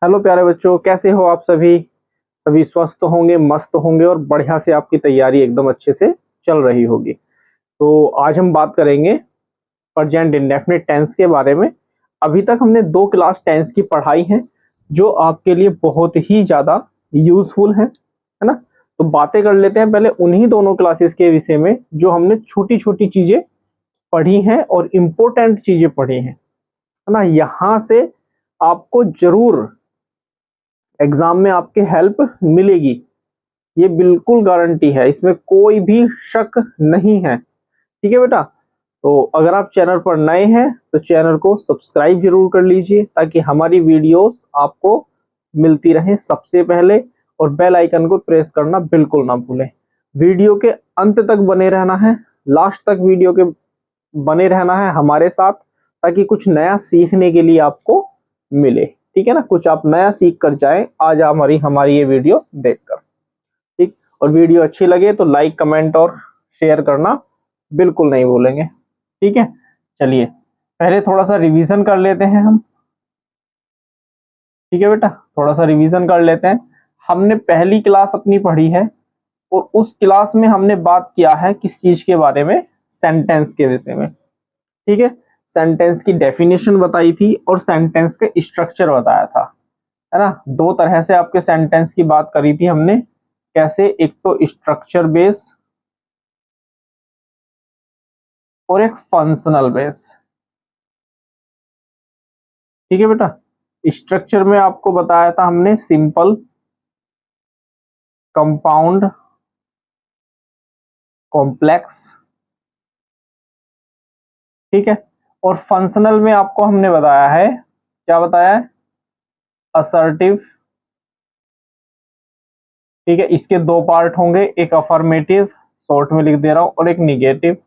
Hello प्यारे बच्चों, कैसे हो आप सभी। सभी स्वस्थ होंगे, मस्त होंगे और बढ़िया से आपकी तैयारी एकदम अच्छे से चल रही होगी। तो आज हम बात करेंगे प्रेजेंट इंडेफिनिट टेंस के बारे में। अभी तक हमने 2 क्लास टेंस की पढ़ाई है जो आपके लिए बहुत ही ज्यादा यूजफुल है ना। तो बातें कर लेते हैं पहले उन्हीं दोनों क्लासेस के विषय में जो हमने छोटी छोटी चीजें पढ़ी हैं और इम्पोर्टेंट चीजें पढ़ी हैं, है ना। यहाँ से आपको जरूर एग्जाम में आपके हेल्प मिलेगी, ये बिल्कुल गारंटी है, इसमें कोई भी शक नहीं है। ठीक है बेटा। तो अगर आप चैनल पर नए हैं तो चैनल को सब्सक्राइब जरूर कर लीजिए ताकि हमारी वीडियोस आपको मिलती रहे सबसे पहले, और बेल आइकन को प्रेस करना बिल्कुल ना भूलें। वीडियो के अंत तक बने रहना है, लास्ट तक वीडियो के बने रहना है हमारे साथ, ताकि कुछ नया सीखने के लिए आपको मिले। ठीक है ना, कुछ आप नया सीख कर जाए आज हमारी ये वीडियो देखकर। ठीक, और वीडियो अच्छी लगे तो लाइक, कमेंट और शेयर करना बिल्कुल नहीं भूलेंगे। ठीक है, चलिए पहले थोड़ा सा रिवीजन कर लेते हैं हम। ठीक है बेटा, थोड़ा सा रिवीजन कर लेते हैं। हमने पहली क्लास अपनी पढ़ी है और उस क्लास में हमने बात किया है किस चीज के बारे में, सेंटेंस के विषय में। ठीक है, सेंटेंस की डेफिनेशन बताई थी और सेंटेंस के स्ट्रक्चर बताया था, है ना। 2 तरह से आपके सेंटेंस की बात करी थी हमने, कैसे, एक तो स्ट्रक्चर बेस और एक फंक्शनल बेस। ठीक है बेटा, स्ट्रक्चर में आपको बताया था हमने सिंपल, कंपाउंड, कॉम्प्लेक्स। ठीक है, और फंक्शनल में आपको हमने बताया है, क्या बताया है, असर्टिव। ठीक है, इसके 2 पार्ट होंगे, एक अफर्मेटिव, शॉर्ट में लिख दे रहा हूं, और एक निगेटिव,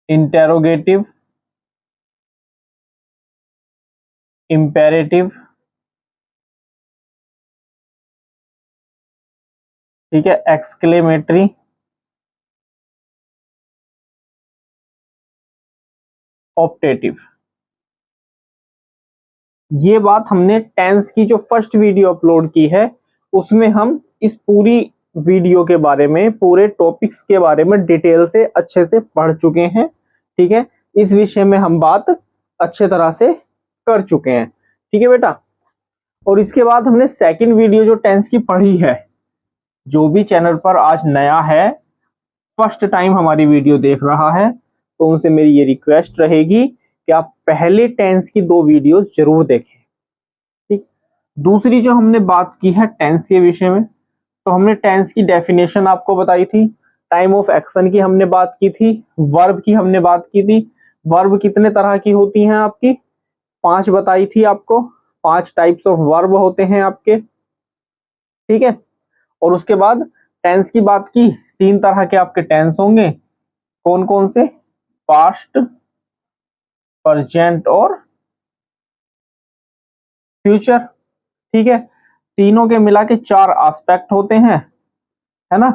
इंटेरोगेटिव, इंपेरेटिव। ठीक है, एक्सक्लेमेटरी, ऑप्टेटिव। ये बात हमने टेंस की जो फर्स्ट वीडियो अपलोड की है उसमें हम इस पूरी वीडियो के बारे में, पूरे टॉपिक्स के बारे में डिटेल से अच्छे से पढ़ चुके हैं। ठीक है, इस विषय में हम बात अच्छे तरह से कर चुके हैं। ठीक है बेटा, और इसके बाद हमने सेकंड वीडियो जो टेंस की पढ़ी है, जो भी चैनल पर आज नया है, फर्स्ट टाइम हमारी वीडियो देख रहा है, तो उनसे मेरी ये रिक्वेस्ट रहेगी कि आप पहले टेंस की 2 वीडियोस जरूर देखें। ठीक, दूसरी जो हमने बात की है टेंस के विषय में, तो हमने टेंस की डेफिनेशन आपको बताई थी, टाइम ऑफ एक्शन की हमने बात की थी, वर्ब की हमने बात की थी। वर्ब कितने तरह की होती हैं आपकी, 5 बताई थी आपको, 5 टाइप्स ऑफ वर्ब होते हैं आपके। ठीक है, और उसके बाद टेंस की बात की, 3 तरह के आपके टेंस होंगे, कौन कौन से, पास्ट, प्रेजेंट और फ्यूचर। ठीक है, तीनों के मिला के 4 एस्पेक्ट होते हैं, है ना।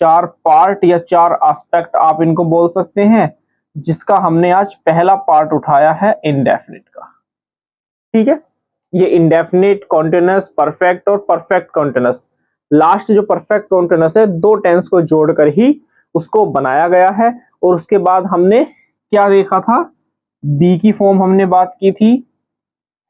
4 पार्ट या 4 एस्पेक्ट आप इनको बोल सकते हैं, जिसका हमने आज पहला पार्ट उठाया है इंडेफिनिट का। ठीक है, ये इंडेफिनिट, कॉन्टिन्यूअस, परफेक्ट और परफेक्ट कॉन्टिन्यूअस। लास्ट जो परफेक्ट कॉन्टिन्यूअस है 2 टेंस को जोड़कर ही उसको बनाया गया है। और उसके बाद हमने क्या देखा था, बी की फॉर्म हमने बात की थी,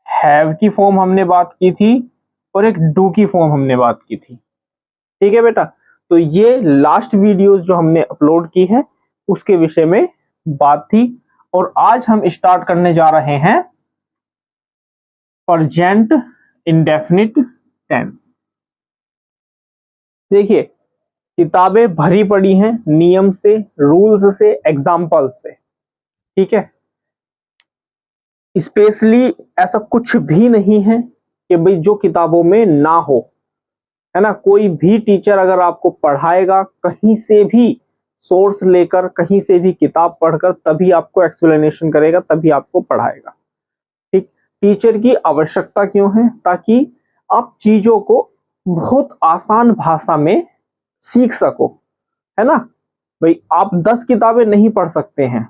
हैव की फॉर्म हमने बात की थी, और एक डू की फॉर्म हमने बात की थी। ठीक है बेटा, तो ये लास्ट वीडियोस जो हमने अपलोड की है उसके विषय में बात थी। और आज हम स्टार्ट करने जा रहे हैं प्रेजेंट इंडेफिनिट टेंस। देखिए, किताबें भरी पड़ी हैं नियम से, रूल्स से, एग्जाम्पल्स से। ठीक है, स्पेशली ऐसा कुछ भी नहीं है कि भाई जो किताबों में ना हो, है ना। कोई भी टीचर अगर आपको पढ़ाएगा कहीं से भी सोर्स लेकर, कहीं से भी किताब पढ़कर, तभी आपको एक्सप्लेनेशन करेगा, तभी आपको पढ़ाएगा। ठीक, टीचर की आवश्यकता क्यों है, ताकि आप चीजों को बहुत आसान भाषा में सीख सको, है ना। भाई आप 10 किताबें नहीं पढ़ सकते हैं,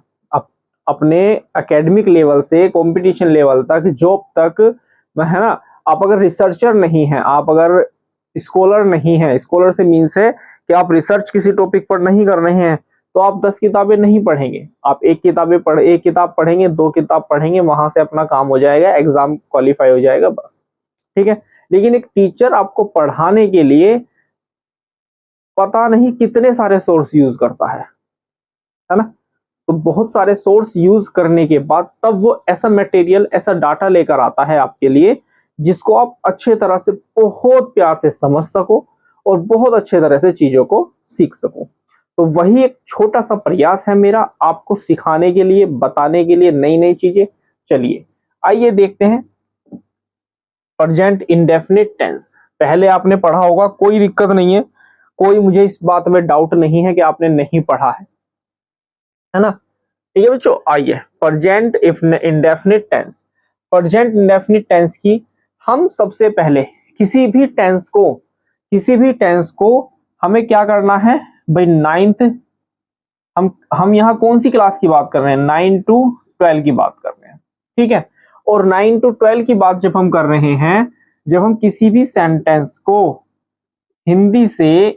अपने एकेडमिक लेवल से कंपटीशन लेवल तक, जॉब तक है ना। आप अगर रिसर्चर नहीं है, आप अगर स्कॉलर नहीं है, स्कॉलर से मीन्स है कि आप रिसर्च किसी टॉपिक पर नहीं कर रहे हैं, तो आप 10 किताबें नहीं पढ़ेंगे। आप एक किताब पढ़ेंगे, 2 किताब पढ़ेंगे, वहां से अपना काम हो जाएगा, एग्जाम क्वालिफाई हो जाएगा, बस, ठीक है। लेकिन एक टीचर आपको पढ़ाने के लिए पता नहीं कितने सारे सोर्स यूज करता है ना। तो बहुत सारे सोर्स यूज करने के बाद तब वो ऐसा मटेरियल, ऐसा डाटा लेकर आता है आपके लिए, जिसको आप अच्छे तरह से, बहुत प्यार से समझ सको और बहुत अच्छे तरह से चीजों को सीख सको। तो वही एक छोटा सा प्रयास है मेरा, आपको सिखाने के लिए, बताने के लिए नई नई चीजें। चलिए आइए देखते हैं प्रेजेंट इंडेफिनिट टेंस। पहले आपने पढ़ा होगा, कोई दिक्कत नहीं है, कोई मुझे इस बात में डाउट नहीं है कि आपने नहीं पढ़ा है ना। ठीक है बच्चों, आइए present indefinite tense. Present indefinite tense की हम सबसे पहले किसी भी टेंस को हमें क्या करना है भाई, 9th, हम यहाँ कौन सी क्लास की बात कर रहे हैं, 9 to 12 की बात कर रहे हैं, ठीक है। और 9 to 12 की बात जब हम कर रहे हैं, जब हम किसी भी सेंटेंस को हिंदी से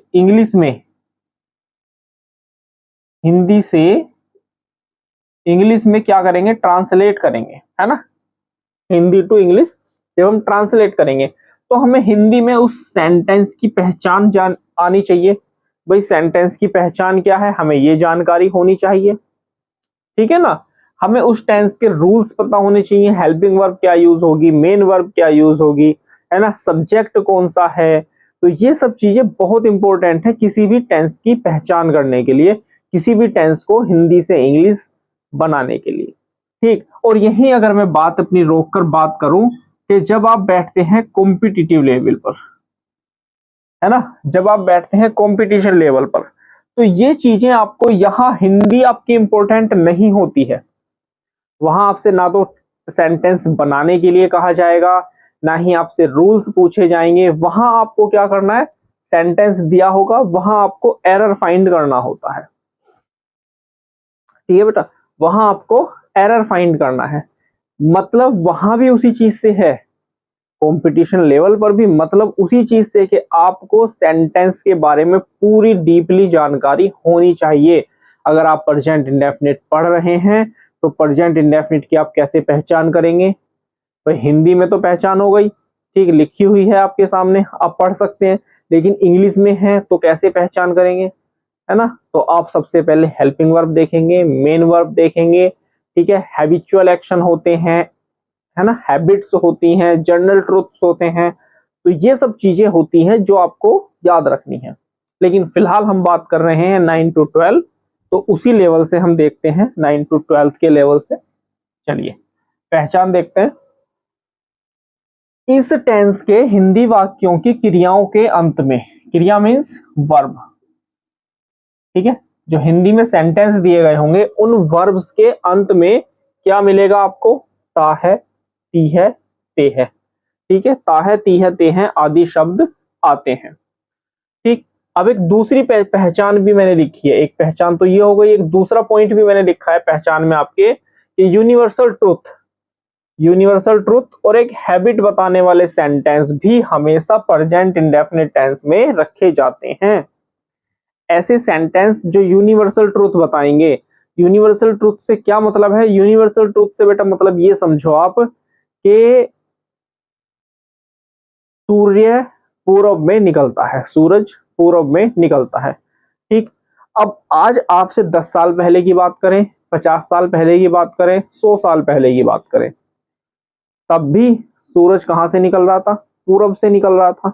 इंग्लिश में क्या करेंगे, ट्रांसलेट करेंगे, है ना। हिंदी टू इंग्लिश जब हम ट्रांसलेट करेंगे, तो हमें हिंदी में उस सेंटेंस की पहचान आनी चाहिए। भाई सेंटेंस की पहचान क्या है, हमें ये जानकारी होनी चाहिए, ठीक है ना। हमें उस टेंस के रूल्स पता होने चाहिए, हेल्पिंग वर्ब क्या यूज होगी, मेन वर्ब क्या यूज होगी, है ना, सब्जेक्ट कौन सा है। तो ये सब चीजें बहुत इंपॉर्टेंट है किसी भी टेंस की पहचान करने के लिए, किसी भी टेंस को हिंदी से इंग्लिश बनाने के लिए, ठीक। और यही अगर मैं बात अपनी रोक कर बात करूं कि जब आप बैठते हैं कॉम्पिटिटिव लेवल पर, है ना, जब आप बैठते हैं कंपटीशन लेवल पर, तो ये चीजें आपको, यहाँ हिंदी आपकी इंपॉर्टेंट नहीं होती है। वहां आपसे ना तो सेंटेंस बनाने के लिए कहा जाएगा, ना ही आपसे रूल्स पूछे जाएंगे। वहां आपको क्या करना है, सेंटेंस दिया होगा, वहां आपको एरर फाइंड करना होता है, ठीक है बेटा। वहां आपको एरर फाइंड करना है, मतलब वहां भी उसी चीज से है, कंपटीशन लेवल पर भी मतलब उसी चीज से कि आपको सेंटेंस के बारे में पूरी डीपली जानकारी होनी चाहिए। अगर आप प्रेजेंट इंडेफिनिट पढ़ रहे हैं, तो प्रेजेंट इंडेफिनिट की आप कैसे पहचान करेंगे। तो हिंदी में तो पहचान हो गई, ठीक, लिखी हुई है आपके सामने, आप पढ़ सकते हैं, लेकिन इंग्लिश में है तो कैसे पहचान करेंगे, है ना। तो आप सबसे पहले हेल्पिंग वर्ब देखेंगे, मेन वर्ब देखेंगे, ठीक है, हैबिचुअल एक्शन होते हैं, है ना, हैबिट्स होती हैं, जर्नल ट्रुथ्स होते हैं। तो ये सब चीजें होती हैं जो आपको याद रखनी है। लेकिन फिलहाल हम बात कर रहे हैं 9 to 12, तो उसी लेवल से हम देखते हैं, 9 to 12 के लेवल से। चलिए पहचान देखते हैं। इस टेंस के हिंदी वाक्यों की क्रियाओं के अंत में, क्रिया मीन्स वर्ब, ठीक है, जो हिंदी में सेंटेंस दिए गए होंगे उन वर्ब्स के अंत में क्या मिलेगा आपको, ता है, ती है, ते है, ठीक है, ता है, ती है, ते है आदि शब्द आते हैं, ठीक। अब एक दूसरी पहचान भी मैंने लिखी है, एक पहचान तो ये हो गई, एक दूसरा पॉइंट भी मैंने लिखा है पहचान में आपके, कि यूनिवर्सल ट्रुथ और एक हैबिट बताने वाले सेंटेंस भी हमेशा प्रेजेंट इंडेफिनिट टेंस में रखे जाते हैं। ऐसे सेंटेंस जो यूनिवर्सल ट्रुथ बताएंगे। यूनिवर्सल ट्रुथ से क्या मतलब है, यूनिवर्सल ट्रुथ से बेटा मतलब ये समझो आप कि सूर्य पूरब में निकलता है, सूरज पूरब में निकलता है, ठीक। अब आज आपसे 10 साल पहले की बात करें, 50 साल पहले की बात करें, 100 साल पहले की बात करें, तब भी सूरज कहां से निकल रहा था, पूरब से निकल रहा था,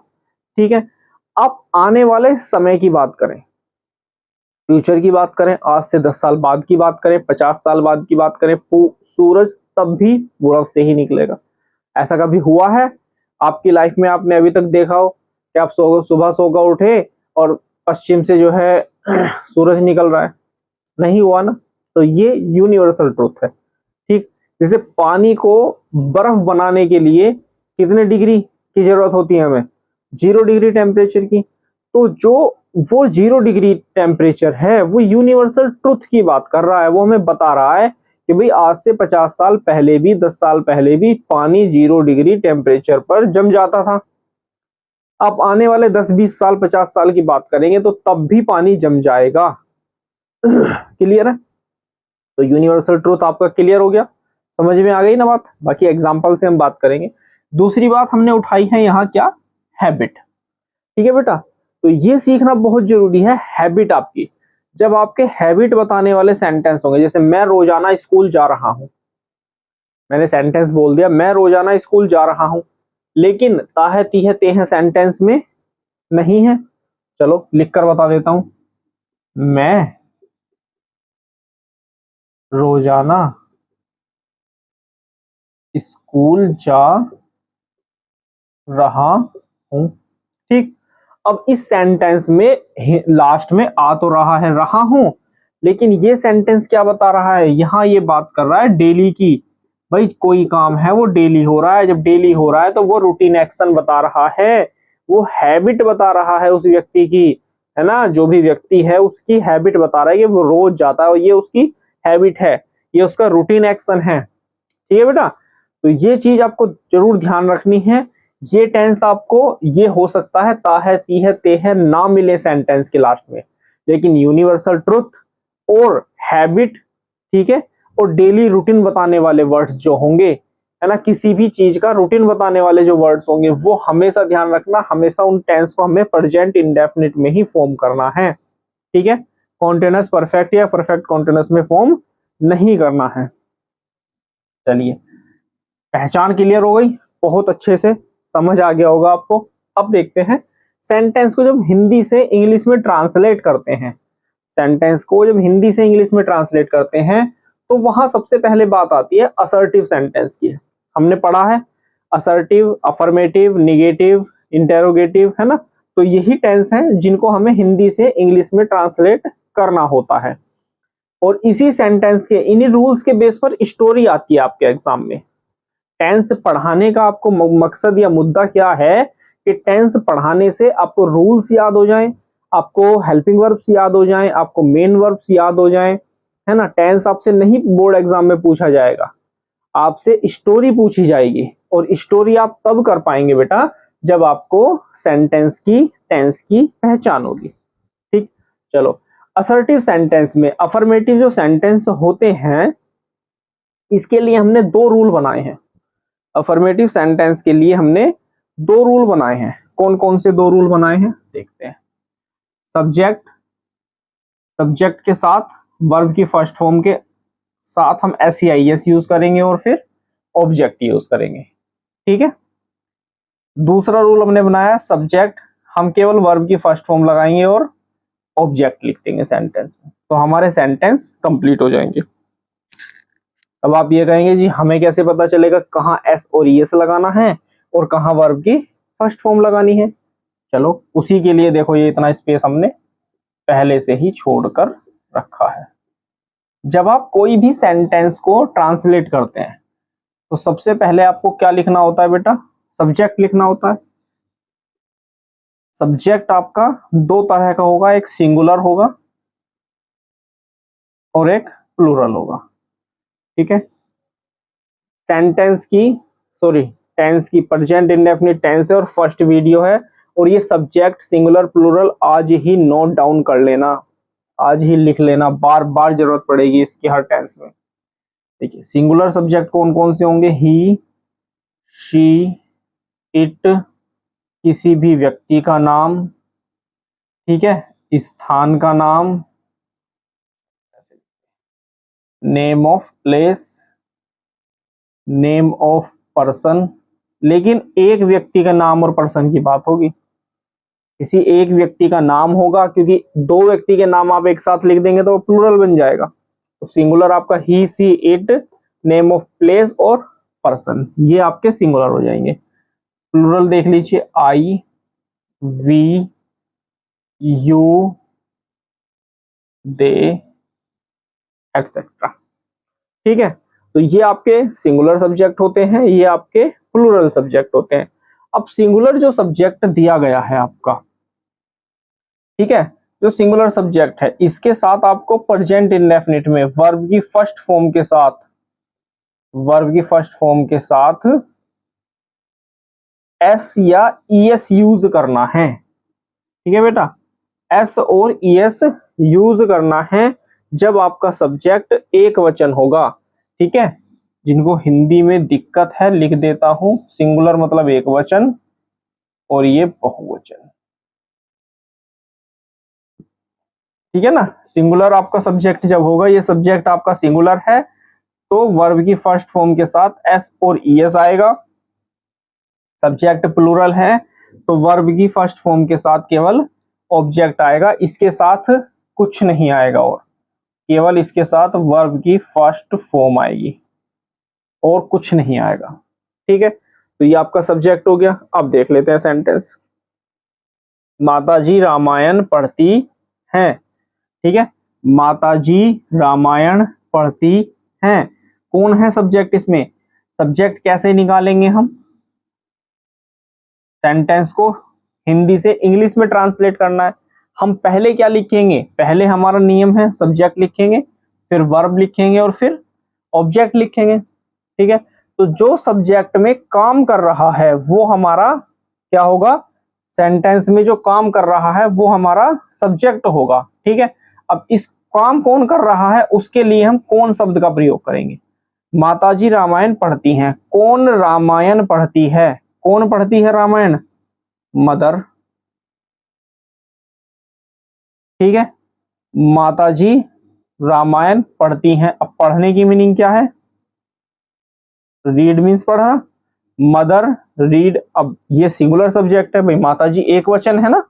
ठीक है। अब आने वाले समय की बात करें, फ्यूचर की बात करें, आज से 10 साल बाद की बात करें, 50 साल बाद की बात करें, सूरज तब भी पूरब से ही निकलेगा। ऐसा कभी हुआ है आपकी लाइफ में, आपने अभी तक देखा हो कि आप सुबह सोकर उठे और पश्चिम से जो है सूरज निकल रहा है, नहीं हुआ ना। तो ये यूनिवर्सल ट्रुथ है, ठीक। जैसे पानी को बर्फ बनाने के लिए कितने डिग्री की जरूरत होती है हमें, 0 डिग्री टेम्परेचर की। तो जो वो 0 डिग्री टेम्परेचर है वो यूनिवर्सल ट्रुथ की बात कर रहा है, वो हमें बता रहा है कि भाई आज से 50 साल पहले भी, 10 साल पहले भी पानी 0 डिग्री टेम्परेचर पर जम जाता था। आप आने वाले 10-20 साल, 50 साल की बात करेंगे तो तब भी पानी जम जाएगा। क्लियर है? तो यूनिवर्सल ट्रूथ आपका क्लियर हो गया, समझ में आ गई ना बात। बाकी एग्जांपल से हम बात करेंगे। दूसरी बात हमने उठाई है यहाँ क्या, हैबिट। ठीक है बेटा, तो ये सीखना बहुत जरूरी है, हैबिट आपकी। जब आपके हैबिट बताने वाले सेंटेंस होंगे, जैसे मैं रोजाना स्कूल जा रहा हूं, मैंने सेंटेंस बोल दिया मैं रोजाना स्कूल जा रहा हूं, लेकिन ताहे तीहे तेहे सेंटेंस में नहीं है। चलो लिख कर बता देता हूं, मैं रोजाना स्कूल जा रहा हूं। ठीक, अब इस सेंटेंस में लास्ट में आ तो रहा है रहा हूं, लेकिन ये सेंटेंस क्या बता रहा है, यहां ये बात कर रहा है डेली की। भाई कोई काम है वो डेली हो रहा है, जब डेली हो रहा है तो वो रूटीन एक्शन बता रहा है, वो हैबिट बता रहा है उस व्यक्ति की, है ना। जो भी व्यक्ति है उसकी हैबिट बता रहा है कि वो रोज जाता है और ये उसकी हैबिट है, ये उसका रूटीन एक्शन है। ठीक है बेटा, तो ये चीज आपको जरूर ध्यान रखनी है। ये टेंस आपको, ये हो सकता है ता है ती है ते है ना मिले सेंटेंस के लास्ट में, लेकिन यूनिवर्सल ट्रुथ और हैबिट, ठीक है, और डेली रूटीन बताने वाले वर्ड्स जो होंगे, है ना, किसी भी चीज का रूटीन बताने वाले जो वर्ड्स होंगे वो हमेशा ध्यान रखना, हमेशा उन टेंस को हमें प्रेजेंट इंडेफिनिट में ही फॉर्म करना है। ठीक है, कॉन्टिन्यूअस परफेक्ट या परफेक्ट कॉन्टिन्यूअस में फॉर्म नहीं करना है। चलिए, पहचान क्लियर हो गई, बहुत अच्छे से समझ आ गया होगा आपको। अब देखते हैं सेंटेंस को जब हिंदी से इंग्लिश में ट्रांसलेट करते हैं, सेंटेंस को जब हिंदी से इंग्लिश में ट्रांसलेट करते हैं तो वहां सबसे पहले बात आती है असर्टिव सेंटेंस की। हमने पढ़ा है असर्टिव, अफर्मेटिव, निगेटिव, इंटेरोगेटिव, है ना। तो यही टेंस हैं जिनको हमें हिंदी से इंग्लिश में ट्रांसलेट करना होता है, और इसी सेंटेंस के, इन्हीं रूल्स के बेस पर स्टोरी आती है आपके एग्जाम में। टेंस पढ़ाने का आपको मकसद या मुद्दा क्या है कि टेंस पढ़ाने से आपको रूल्स याद हो जाएं, आपको हेल्पिंग वर्ब्स याद हो जाएं, आपको मेन वर्ब्स याद हो जाएं, है ना। टेंस आपसे नहीं बोर्ड एग्जाम में पूछा जाएगा, आपसे स्टोरी पूछी जाएगी, और स्टोरी आप तब कर पाएंगे बेटा जब आपको सेंटेंस की, टेंस की पहचान होगी। ठीक, चलो असर्टिव सेंटेंस में, अफर्मेटिव जो सेंटेंस होते हैं इसके लिए हमने 2 रूल बनाए हैं। अफर्मेटिव सेंटेंस के लिए हमने 2 रूल बनाए हैं। कौन कौन से 2 रूल बनाए हैं देखते हैं। सब्जेक्ट, सब्जेक्ट के साथ वर्ब की फर्स्ट फॉर्म के साथ हम SEIS यूज करेंगे और फिर ऑब्जेक्ट यूज करेंगे। ठीक है, दूसरा रूल हमने बनाया सब्जेक्ट हम केवल वर्ब की फर्स्ट फॉर्म लगाएंगे और ऑब्जेक्ट लिख देंगे सेंटेंस में, तो हमारे सेंटेंस कंप्लीट हो जाएंगे। अब आप ये कहेंगे जी हमें कैसे पता चलेगा कहाँ S और ES लगाना है और कहाँ वर्ब की फर्स्ट फॉर्म लगानी है। चलो उसी के लिए देखो ये इतना स्पेस हमने पहले से ही छोड़कर रखा है। जब आप कोई भी सेंटेंस को ट्रांसलेट करते हैं तो सबसे पहले आपको क्या लिखना होता है बेटा, सब्जेक्ट लिखना होता है। सब्जेक्ट आपका 2 तरह का होगा, एक सिंगुलर होगा और एक प्लूरल होगा। ठीक है, सेंटेंस की, सॉरी टेंस की प्रेजेंट इंडेफिनिट टेंस है और फर्स्ट वीडियो है, और ये सब्जेक्ट सिंगुलर प्लूरल आज ही नोट डाउन कर लेना, आज ही लिख लेना, बार बार जरूरत पड़ेगी इसकी हर टेंस में। देखिए सिंगुलर सब्जेक्ट कौन कौन से होंगे, ही, शी, इट, किसी भी व्यक्ति का नाम, ठीक है, स्थान का नाम, name of place, name of person, लेकिन एक व्यक्ति का नाम और पर्सन की बात होगी, किसी एक व्यक्ति का नाम होगा, क्योंकि 2 व्यक्ति के नाम आप एक साथ लिख देंगे तो प्लूरल बन जाएगा। तो सिंगुलर आपका ही, सी, इट, नेम ऑफ प्लेस और पर्सन, ये आपके सिंगुलर हो जाएंगे। प्लूरल देख लीजिए आई, वी, यू, दे, एक्सेट्रा। ठीक है, तो ये आपके सिंगुलर सब्जेक्ट होते हैं, ये आपके प्लूरल सब्जेक्ट होते हैं। अब सिंगुलर जो सब्जेक्ट दिया गया है आपका, ठीक है, जो सिंगुलर सब्जेक्ट है इसके साथ आपको प्रेजेंट इंडेफिनिट में वर्ब की फर्स्ट फॉर्म के साथ एस या ईएस यूज करना है। ठीक है बेटा, एस और ईएस यूज करना है जब आपका सब्जेक्ट एक वचन होगा। ठीक है, जिनको हिंदी में दिक्कत है लिख देता हूं, सिंगुलर मतलब एक वचन और ये बहुवचन। ठीक है ना, सिंगुलर आपका सब्जेक्ट जब होगा, ये सब्जेक्ट आपका सिंगुलर है तो वर्ब की फर्स्ट फॉर्म के साथ एस और ईएस आएगा। सब्जेक्ट प्लूरल है तो वर्ब की फर्स्ट फॉर्म के साथ केवल ऑब्जेक्ट आएगा, इसके साथ कुछ नहीं आएगा और केवल इसके साथ वर्ब की फर्स्ट फॉर्म आएगी और कुछ नहीं आएगा। ठीक है, तो ये आपका सब्जेक्ट हो गया। अब देख लेते हैं सेंटेंस। माताजी रामायण पढ़ती हैं। ठीक है, माताजी रामायण पढ़ती हैं, कौन है सब्जेक्ट इसमें? सब्जेक्ट कैसे निकालेंगे हम? सेंटेंस को हिंदी से इंग्लिश में ट्रांसलेट करना है। हम पहले क्या लिखेंगे? पहले हमारा नियम है सब्जेक्ट लिखेंगे, फिर वर्ब लिखेंगे और फिर ऑब्जेक्ट लिखेंगे। ठीक है, तो जो सब्जेक्ट में काम कर रहा है वो हमारा क्या होगा? सेंटेंस में जो काम कर रहा है वो हमारा सब्जेक्ट होगा। ठीक है, अब इस काम कौन कर रहा है उसके लिए हम कौन शब्द का प्रयोग करेंगे? माताजी रामायण पढ़ती हैं, कौन रामायण पढ़ती है? कौन पढ़ती है रामायण? मदर। ठीक है, माताजी रामायण पढ़ती हैं। अब पढ़ने की मीनिंग क्या है? रीड मीन्स पढ़ना, मदर रीड। अब ये सिंगुलर सब्जेक्ट है भाई, माताजी एक वचन है ना,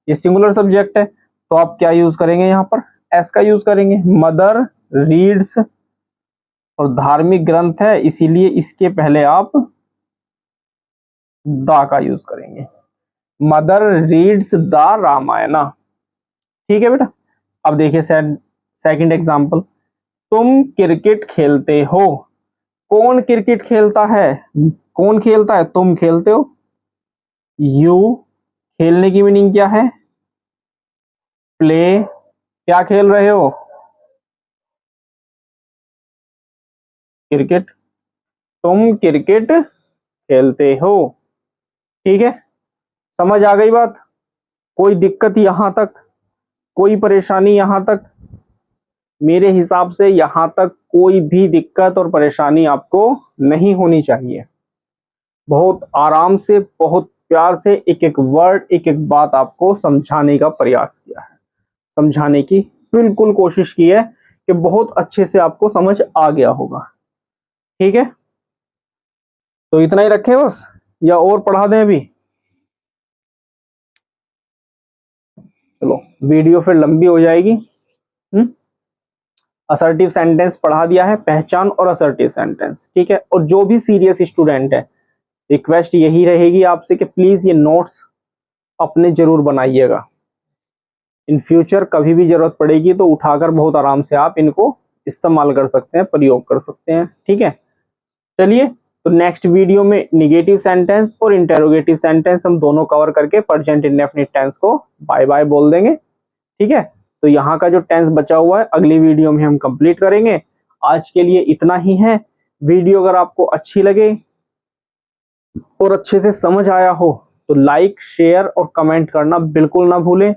ये सिंगुलर सब्जेक्ट है तो आप क्या यूज करेंगे? यहाँ पर एस का यूज करेंगे। मदर रीड्स, और धार्मिक ग्रंथ है इसीलिए इसके पहले आप द का यूज करेंगे। Mother reads the Ramayana. ठीक है बेटा, अब देखिए सेकंड एग्जांपल। तुम क्रिकेट खेलते हो, कौन क्रिकेट खेलता है? कौन खेलता है? तुम खेलते हो। यू, खेलने की मीनिंग क्या है? प्ले, क्या खेल रहे हो? क्रिकेट, तुम क्रिकेट खेलते हो। ठीक है, समझ आ गई बात? कोई दिक्कत यहां तक? कोई परेशानी यहां तक? मेरे हिसाब से यहां तक कोई भी दिक्कत और परेशानी आपको नहीं होनी चाहिए। बहुत आराम से, बहुत प्यार से एक एक वर्ड, एक एक बात आपको समझाने का प्रयास किया है, समझाने की बिल्कुल कोशिश की है कि बहुत अच्छे से आपको समझ आ गया होगा। ठीक है, तो इतना ही रखें बस या और पढ़ा दें अभी? चलो, वीडियो फिर लंबी हो जाएगी। असर्टिव सेंटेंस पढ़ा दिया है, पहचान और असर्टिव सेंटेंस। ठीक है, और जो भी सीरियस स्टूडेंट है रिक्वेस्ट यही रहेगी आपसे कि प्लीज ये नोट्स अपने जरूर बनाइएगा। इन फ्यूचर कभी भी जरूरत पड़ेगी तो उठाकर बहुत आराम से आप इनको इस्तेमाल कर सकते हैं, प्रयोग कर सकते हैं। ठीक है, चलिए, तो नेक्स्ट वीडियो में निगेटिव सेंटेंस और इंटेरोगेटिव सेंटेंस हम दोनों कवर करके प्रेजेंट इंडेफिनिट टेंस को बाय बाय बोल देंगे। ठीक है, तो यहाँ का जो टेंस बचा हुआ है अगली वीडियो में हम कंप्लीट करेंगे। आज के लिए इतना ही है। वीडियो अगर आपको अच्छी लगे और अच्छे से समझ आया हो तो लाइक, शेयर और कमेंट करना बिल्कुल ना भूलें।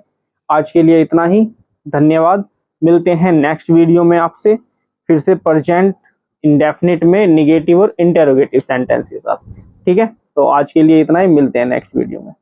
आज के लिए इतना ही, धन्यवाद। मिलते हैं नेक्स्ट वीडियो में आपसे फिर से प्रेजेंट इंडेफिनिट में निगेटिव और इंटेरोगेटिव सेंटेंस के साथ। ठीक है, तो आज के लिए इतना ही, मिलते हैं नेक्स्ट वीडियो में।